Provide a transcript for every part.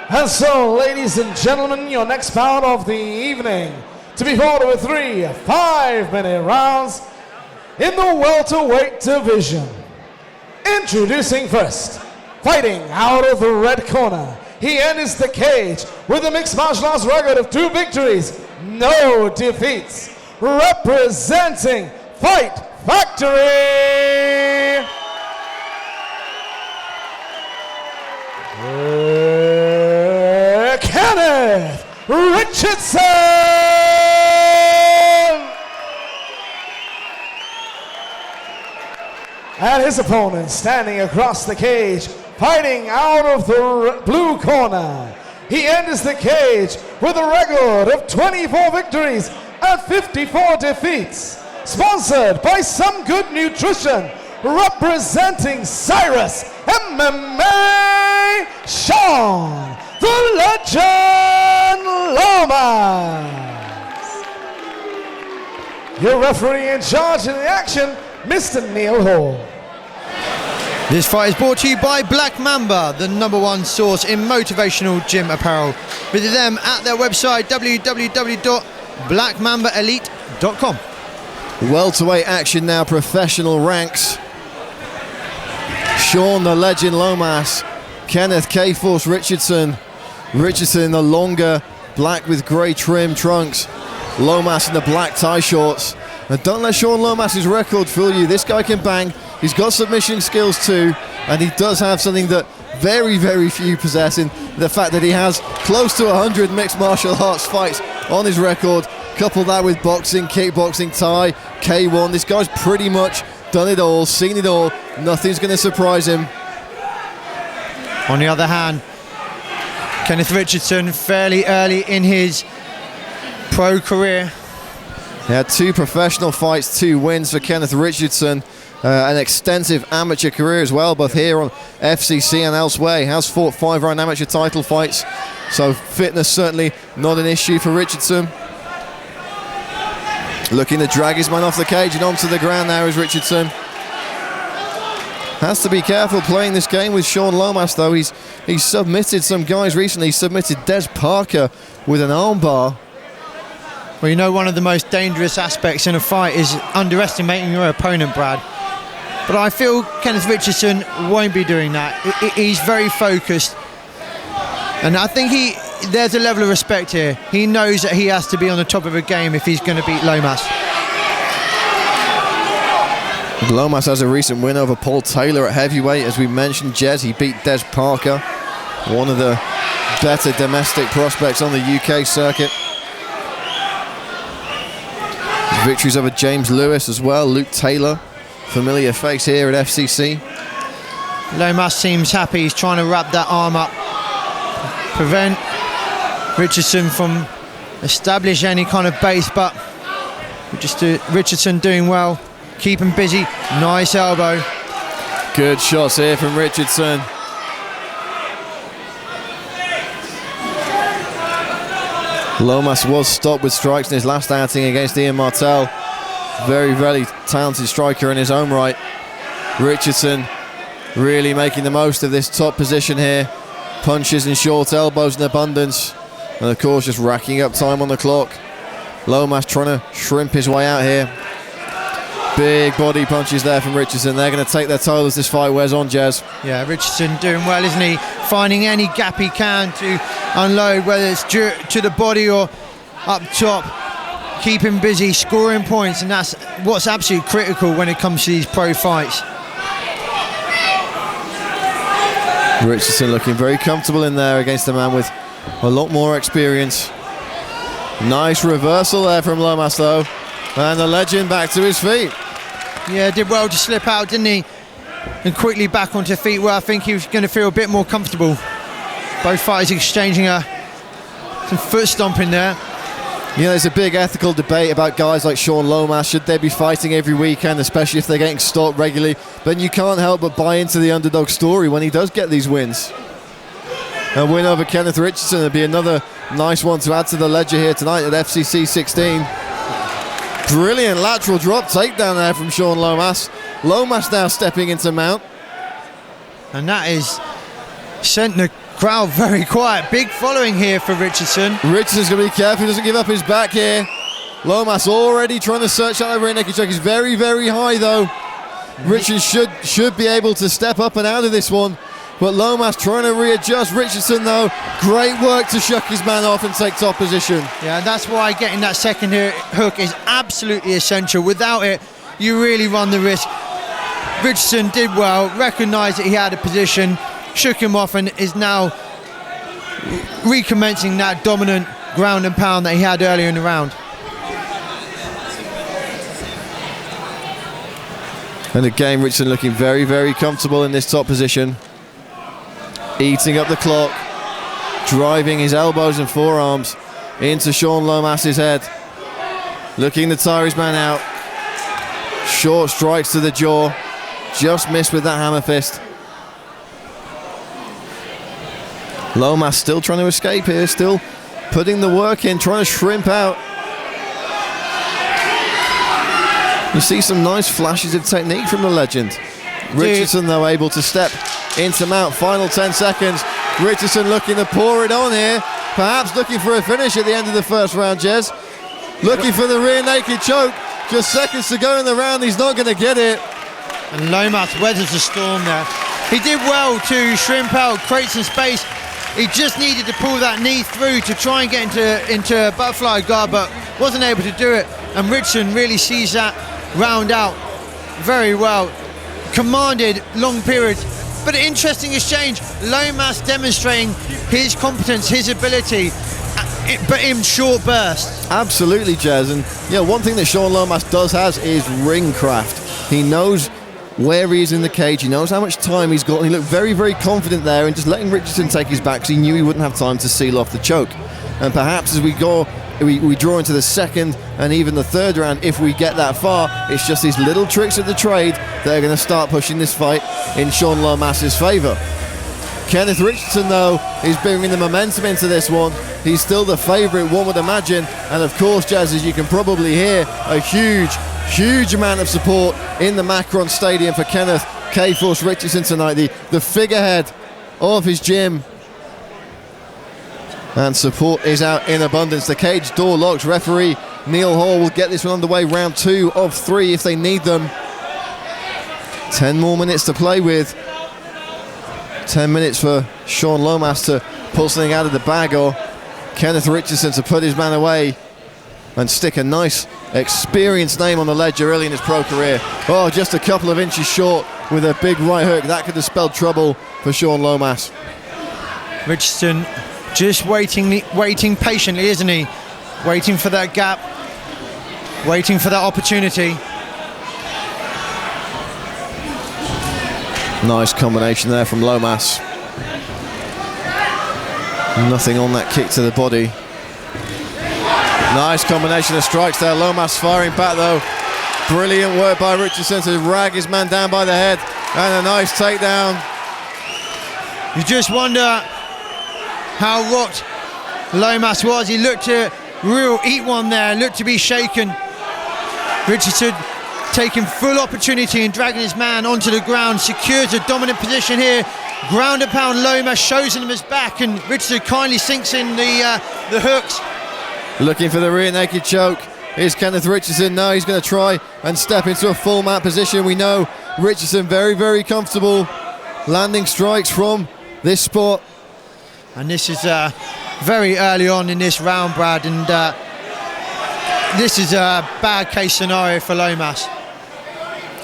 And so, ladies and gentlemen, your next bout of the evening, to be fought with 3 5-minute rounds in the welterweight division. Introducing first, fighting out of the red corner, he enters the cage with a mixed martial arts record of 2 victories, no defeats, representing Fight Factory. Kenneth Richardson! And his opponent standing across the cage, fighting out of the blue corner. He enters the cage with a record of 24 victories and 54 defeats. Sponsored by Some Good Nutrition, representing Cyrus MMA, Shaun, the Legend Lomas. Your referee in charge of the action, Mr. Neil Hall. This fight is brought to you by Black Mamba, the #1 source in motivational gym apparel. Visit them at their website, www.blackmambaelite.com. Welterweight action now, professional ranks. Shaun the Legend Lomas, Kenneth K-Force Richardson. Richardson in the longer black with grey trim trunks. Lomas in the black tie shorts. And don't let Shaun Lomas' record fool you. This guy can bang. He's got submission skills too. And he does have something that very, very few possess, in the fact that he has close to 100 mixed martial arts fights on his record. Couple that with boxing, kickboxing, Thai, K1. This guy's pretty much done it all, seen it all. Nothing's going to surprise him. On the other hand, Kenneth Richardson, fairly early in his pro career. He had 2 professional fights, 2 wins for Kenneth Richardson. An extensive amateur career as well, both here on FCC and elsewhere. He has fought 5-round amateur title fights, so fitness certainly not an issue for Richardson. Looking to drag his man off the cage and onto the ground now is Richardson. Has to be careful playing this game with Shaun Lomas though. He's submitted some guys recently. He submitted Des Parker with an armbar. Well, you know, one of the most dangerous aspects in a fight is underestimating your opponent, Brad. But I feel Kenneth Richardson won't be doing that. He's very focused. And I think there's a level of respect here. He knows that he has to be on the top of a game if he's going to beat Lomas. Lomas has a recent win over Paul Taylor at heavyweight. As we mentioned, Jez, he beat Des Parker, one of the better domestic prospects on the UK circuit. Victories over James Lewis as well, Luke Taylor, familiar face here at FCC. Lomas seems happy. He's trying to wrap that arm up, prevent Richardson from establish any kind of base, but Richardson doing well, keep him busy. Nice elbow. Good shots here from Richardson. Lomas was stopped with strikes in his last outing against Ian Martel. Very, very talented striker in his own right. Richardson really making the most of this top position here. Punches and short elbows in abundance. And of course just racking up time on the clock. Lomas trying to shrimp his way out here. Big body punches there from Richardson. They're going to take their toll as this fight wears on, Jez. Yeah, Richardson doing well, isn't he? Finding any gap he can to unload, whether it's to the body or up top. Keep him busy, scoring points, and that's what's absolutely critical when it comes to these pro fights. Richardson looking very comfortable in there against a man with a lot more experience. Nice reversal there from Lomas though. And the legend back to his feet. Yeah, did well to slip out, didn't he? And quickly back onto feet where I think he was going to feel a bit more comfortable. Both fighters exchanging some foot stomping there. You know, there's a big ethical debate about guys like Shaun Lomas. Should they be fighting every weekend, especially if they're getting stopped regularly? But you can't help but buy into the underdog story when he does get these wins. A win over Kenneth Richardson would be another nice one to add to the ledger here tonight at FCC 16. Brilliant lateral drop takedown there from Shaun Lomas. Lomas now stepping into mount. And that is sent the crowd very quiet. Big following here for Richardson. Richardson's going to be careful. He doesn't give up his back here. Lomas already trying to search out the rear naked choke. He's very, very high though. Richardson should be able to step up and out of this one. But Lomas trying to readjust. Richardson though, great work to shuck his man off and take top position. Yeah, that's why getting that second hook is absolutely essential. Without it, you really run the risk. Richardson did well, recognised that he had a position, shook him off, and is now recommencing that dominant ground and pound that he had earlier in the round. And again, Richardson looking very, very comfortable in this top position. Eating up the clock, driving his elbows and forearms into Shaun Lomas's head. Looking to tire his man out. Short strikes to the jaw. Just missed with that hammer fist. Lomas still trying to escape here, still putting the work in, trying to shrimp out. You see some nice flashes of technique from the legend. Richardson though able to step into mount. Final 10 seconds. Richardson looking to pour it on here. Perhaps looking for a finish at the end of the first round, Jez. Looking for the rear naked choke. Just seconds to go in the round. He's not going to get it. And Lomas weathers the storm there. He did well to shrimp out, create some space. He just needed to pull that knee through to try and get into a butterfly guard, but wasn't able to do it. And Richardson really sees that round out very well. Commanded long periods, but an interesting exchange. Lomas demonstrating his competence, his ability, but in short bursts. Absolutely, Jez. And yeah, one thing that Shaun Lomas does has is ring craft. He knows where he is in the cage, he knows how much time he's got, and he looked very, very confident there in just letting Richardson take his back because he knew he wouldn't have time to seal off the choke. And perhaps as we draw into the second and even the third round, if we get that far, it's just these little tricks of the trade that are going to start pushing this fight in Shaun Lomas's favour. Kenneth Richardson though is bringing the momentum into this one. He's still the favourite, one would imagine, and of course, Jazz, as you can probably hear, a huge amount of support in the Macron Stadium for Kenneth K-Force Richardson tonight, the figurehead of his gym. And support is out in abundance. The cage door locked. Referee Neil Hall will get this one underway. Round 2 of 3 if they need them. 10 more minutes to play with. 10 minutes for Shaun Lomas to pull something out of the bag, or Kenneth Richardson to put his man away and stick a nice experienced name on the ledger early in his pro career. Oh, just a couple of inches short with a big right hook. That could have spelled trouble for Shaun Lomas. Richardson just waiting patiently, isn't he? Waiting for that gap, waiting for that opportunity. Nice combination there from Lomas. Nothing on that kick to the body. Nice combination of strikes there. Lomas firing back though. Brilliant work by Richardson to rag his man down by the head. And a nice takedown. You just wonder how rocked Lomas was. He looked to eat one there, looked to be shaken. Richardson taking full opportunity and dragging his man onto the ground, secures a dominant position here. Ground and pound. Lomas shows him his back, and Richardson kindly sinks in the hooks. Looking for the rear naked choke is Kenneth Richardson. Now he's going to try and step into a full mat position. We know Richardson very, very comfortable landing strikes from this spot. And this is very early on in this round, Brad, and this is a bad case scenario for Lomas.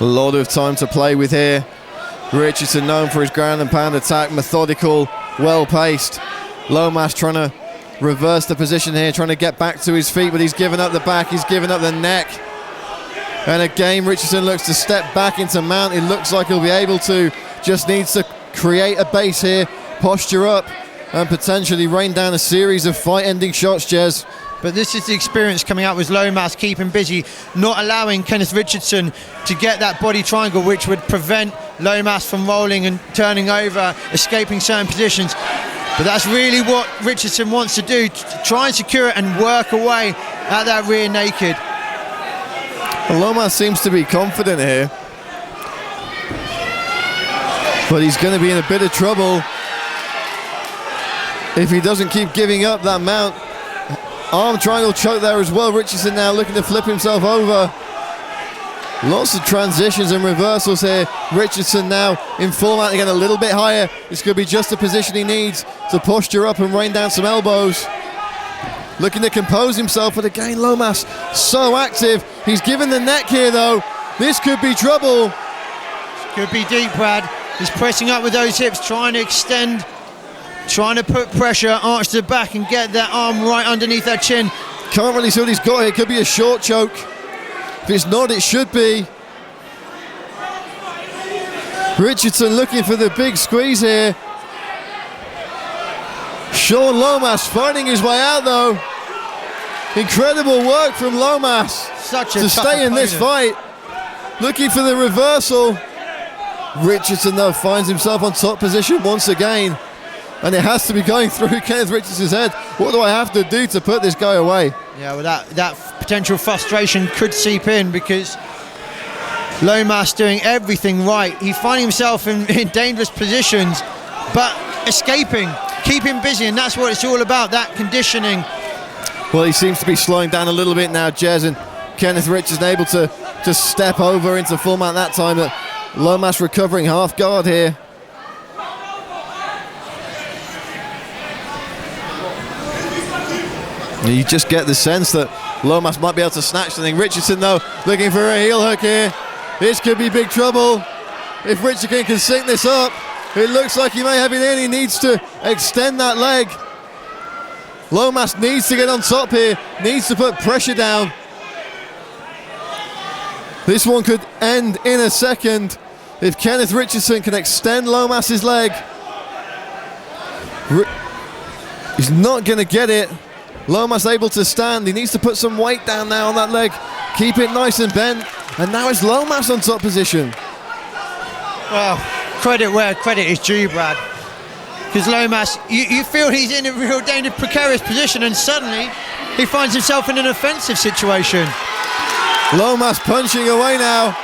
A lot of time to play with here. Richardson known for his ground and pound attack, methodical, well paced. Lomas trying to reverse the position here, trying to get back to his feet, but he's given up the back, he's given up the neck. And again, Richardson looks to step back into mount. It looks like he'll be able to, just needs to create a base here, posture up, and potentially rain down a series of fight-ending shots, Jez. But this is the experience coming out with Lomas, keeping busy, not allowing Kenneth Richardson to get that body triangle, which would prevent Lomas from rolling and turning over, escaping certain positions. But that's really what Richardson wants to do, to try and secure it and work away at that rear naked. Lomas seems to be confident here, but he's going to be in a bit of trouble if he doesn't keep giving up that mount. Arm triangle choke there as well. Richardson now looking to flip himself over. Lots of transitions and reversals here. Richardson now in full mount again, a little bit higher. This could be just the position he needs to posture up and rain down some elbows. Looking to compose himself, but again, Lomas so active. He's given the neck here, though. This could be trouble. Could be deep, Brad. He's pressing up with those hips, trying to extend, trying to put pressure, arch to the back and get that arm right underneath that chin. Can't really see what he's got here. Could be a short choke. If it's not, it should be. Richardson looking for the big squeeze here. Shaun Lomas finding his way out, though. Incredible work from Lomas Such a to stay in this fight. Looking for the reversal. Richardson, though, finds himself on top position once again. And it has to be going through Kenneth Richardson's head. What do I have to do to put this guy away? Yeah, well, that potential frustration could seep in because Lomas doing everything right. He's finding himself in dangerous positions, but escaping, keeping busy, and that's what it's all about, that conditioning. Well, he seems to be slowing down a little bit now, Jez, and Kenneth Richardson able to just step over into full mount that time. But Lomas recovering half guard here. You just get the sense that Lomas might be able to snatch something. Richardson, though, looking for a heel hook here. This could be big trouble. If Richardson can sync this up, it looks like he may have it in. He needs to extend that leg. Lomas needs to get on top here, needs to put pressure down. This one could end in a second if Kenneth Richardson can extend Lomas's leg. He's not going to get it. Lomas able to stand. He needs to put some weight down now on that leg. Keep it nice and bent. And now it's Lomas on top position. Well, credit where credit is due, Brad. Because Lomas, you feel he's in a real dangerous, precarious position, and suddenly he finds himself in an offensive situation. Lomas punching away now.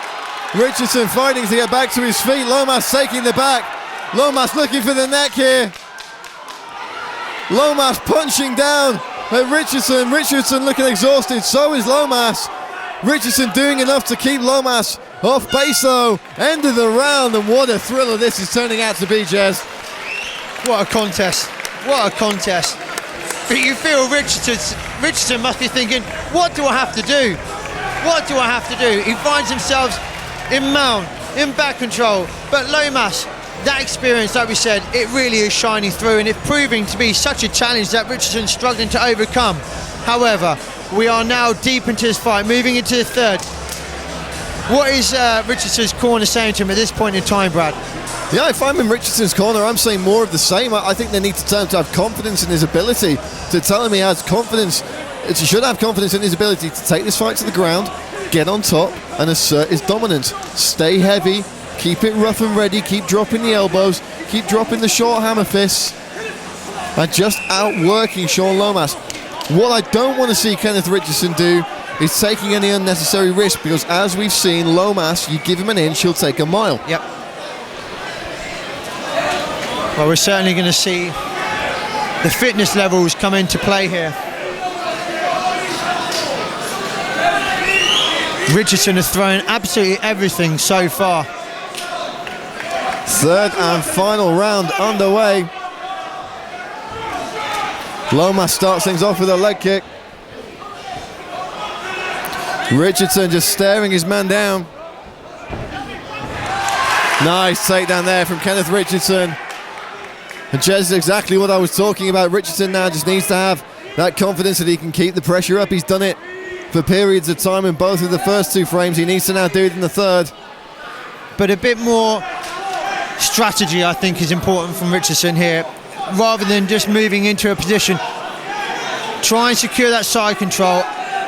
Richardson fighting to get back to his feet. Lomas taking the back. Lomas looking for the neck here. Lomas punching down at Richardson. Richardson looking exhausted. So is Lomas. Richardson doing enough to keep Lomas off base, though. End of the round, and what a thriller this is turning out to be, Jez. What a contest. What a contest. But you feel Richardson must be thinking, what do I have to do? What do I have to do? He finds himself in mount, in back control. But Lomas, that experience, like we said, it really is shining through, and it's proving to be such a challenge that Richardson's struggling to overcome. However, we are now deep into this fight, moving into the third. What is Richardson's corner saying to him at this point in time, Brad? Yeah, if I'm in Richardson's corner, I'm saying more of the same. I think they need to tell him to have confidence in his ability. To tell him he has confidence, he should have confidence in his ability to take this fight to the ground, get on top, and assert his dominance. Stay heavy, keep it rough and ready, keep dropping the elbows, keep dropping the short hammer fists, and just outworking Shaun Lomas. What I don't want to see Kenneth Richardson do is taking any unnecessary risk, because as we've seen, Lomas, you give him an inch, he'll take a mile. Yep. Well, we're certainly going to see the fitness levels come into play here. Richardson has thrown absolutely everything so far. Third and final round underway. Lomas starts things off with a leg kick. Richardson just staring his man down. Nice takedown there from Kenneth Richardson. And Jez is exactly what I was talking about. Richardson now just needs to have that confidence that he can keep the pressure up. He's done it for periods of time in both of the first two frames. He needs to now do it in the third. But a bit more strategy, I think, is important from Richardson here. Rather than just moving into a position, try and secure that side control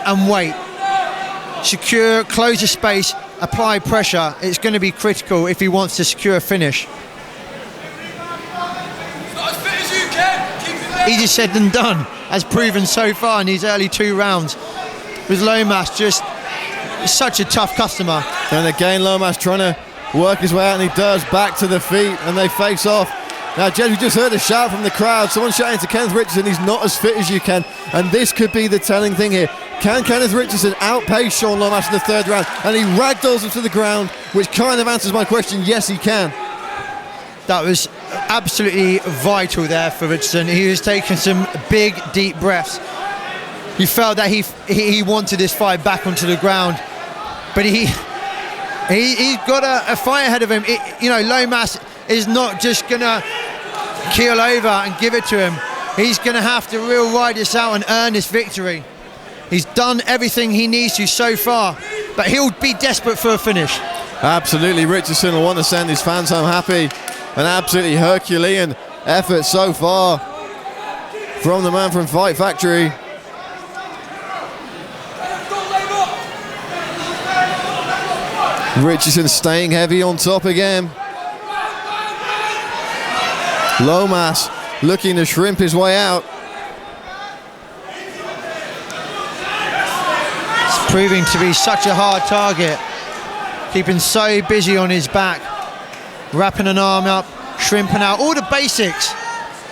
and wait. Secure, close the space, apply pressure. It's going to be critical if he wants to secure a finish. Easier said than done, as proven so far in these early two rounds, with Lomas just such a tough customer. And again, Lomas trying to work his way out, and he does, back to the feet, and they face off. Now, Jed, we just heard a shout from the crowd. Someone shouting to Kenneth Richardson, he's not as fit as you can. And this could be the telling thing here. Can Kenneth Richardson outpace Shaun Lomas in the third round? And he ragdolls him to the ground, which kind of answers my question. Yes, he can. That was absolutely vital there for Richardson. He was taking some big, deep breaths. You felt that he wanted this fight back onto the ground. But he's got a fight ahead of him. Lomas is not just going to keel over and give it to him. He's going to have to really ride this out and earn this victory. He's done everything he needs to so far, but he'll be desperate for a finish. Absolutely, Richardson will want to send his fans home happy. An absolutely Herculean effort so far from the man from Fight Factory. Richardson staying heavy on top again. Lomas looking to shrimp his way out. It's proving to be such a hard target. Keeping so busy on his back. Wrapping an arm up, shrimping out. All the basics,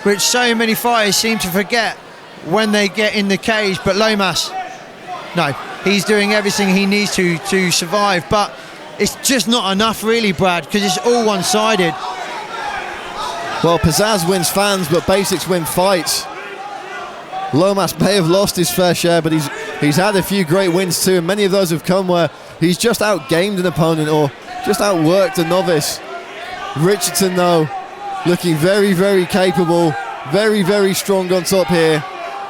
which so many fighters seem to forget when they get in the cage. But Lomas, no, he's doing everything he needs to survive. But it's just not enough really, Brad, because it's all one-sided. Well, pizzazz wins fans, but basics win fights. Lomas may have lost his fair share, but he's had a few great wins too, and many of those have come where he's just outgamed an opponent or just outworked a novice. Richardson, though, looking very, very capable, very, very strong on top here.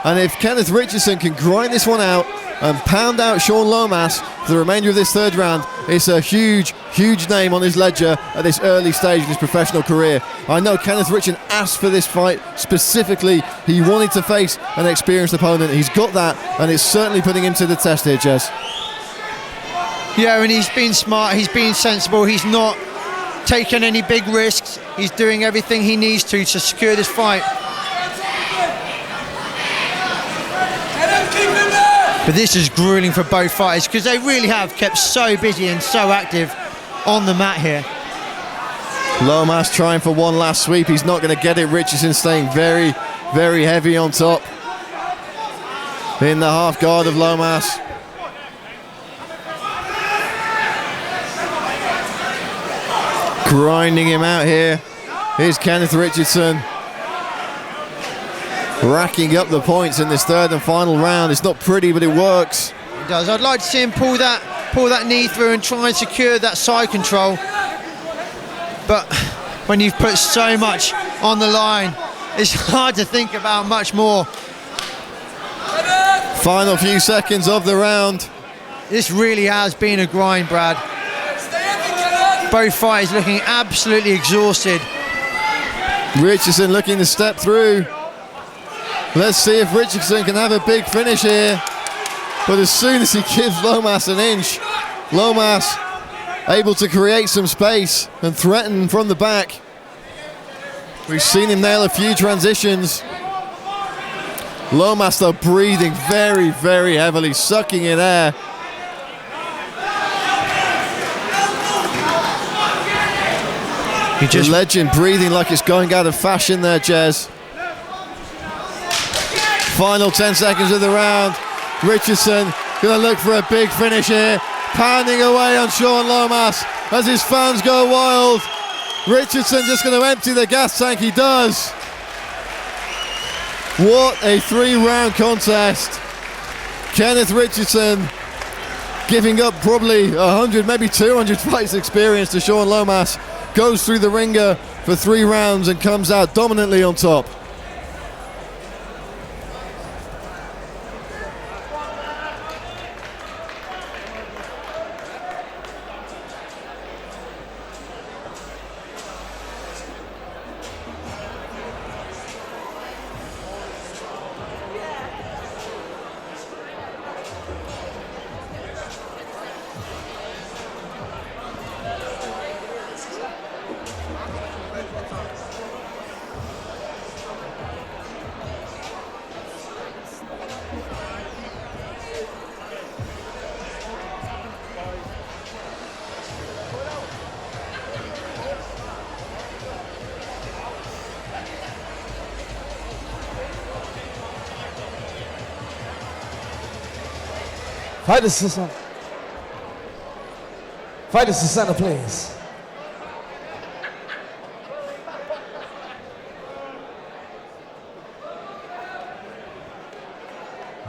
And if Kenneth Richardson can grind this one out and pound out Shaun Lomas for the remainder of this third round, it's a huge, huge name on his ledger at this early stage in his professional career. I know Kenneth Richardson asked for this fight specifically. He wanted to face an experienced opponent. He's got that, and it's certainly putting him to the test here, Jez. Yeah, and he's been smart, he's been sensible, he's not taken any big risks. He's doing everything he needs to secure this fight. But this is grueling for both fighters because they really have kept so busy and so active on the mat here. Lomas trying for one last sweep. He's not going to get it. Richardson staying very, very heavy on top. In the half guard of Lomas. Grinding him out here. Here's Kenneth Richardson. Racking up the points in this third and final round. It's not pretty, but it works. It does. I'd like to see him pull that knee through and try and secure that side control. But when you've put so much on the line, it's hard to think about much more. Final few seconds of the round. This really has been a grind, Brad. Both fighters looking absolutely exhausted. Richardson looking to step through. Let's see if Richardson can have a big finish here. But as soon as he gives Lomas an inch, Lomas able to create some space and threaten from the back. We've seen him nail a few transitions. Lomas, though, breathing very, very heavily, sucking in air. The legend breathing like it's going out of fashion there, Jez. Final 10 seconds of the round. Richardson going to look for a big finish here. Pounding away on Shaun Lomas as his fans go wild. Richardson just going to empty the gas tank. He does. What a 3-round contest. Kenneth Richardson giving up probably 100, maybe 200 fights experience to Shaun Lomas. Goes through the ringer for 3 rounds and comes out dominantly on top. Fighters to center. Fighters to center, please.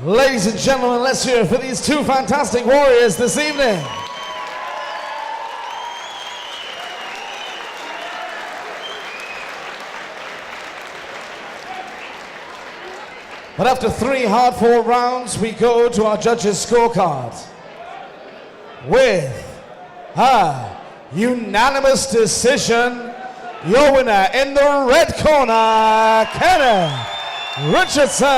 Ladies and gentlemen, let's hear it for these two fantastic warriors this evening. But after 3 hard-fought rounds, we go to our judges' scorecard with a unanimous decision. Your winner in the red corner, Kenneth Richardson.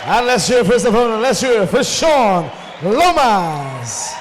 And let's hear for his opponent. Let's hear for Shaun Lomas.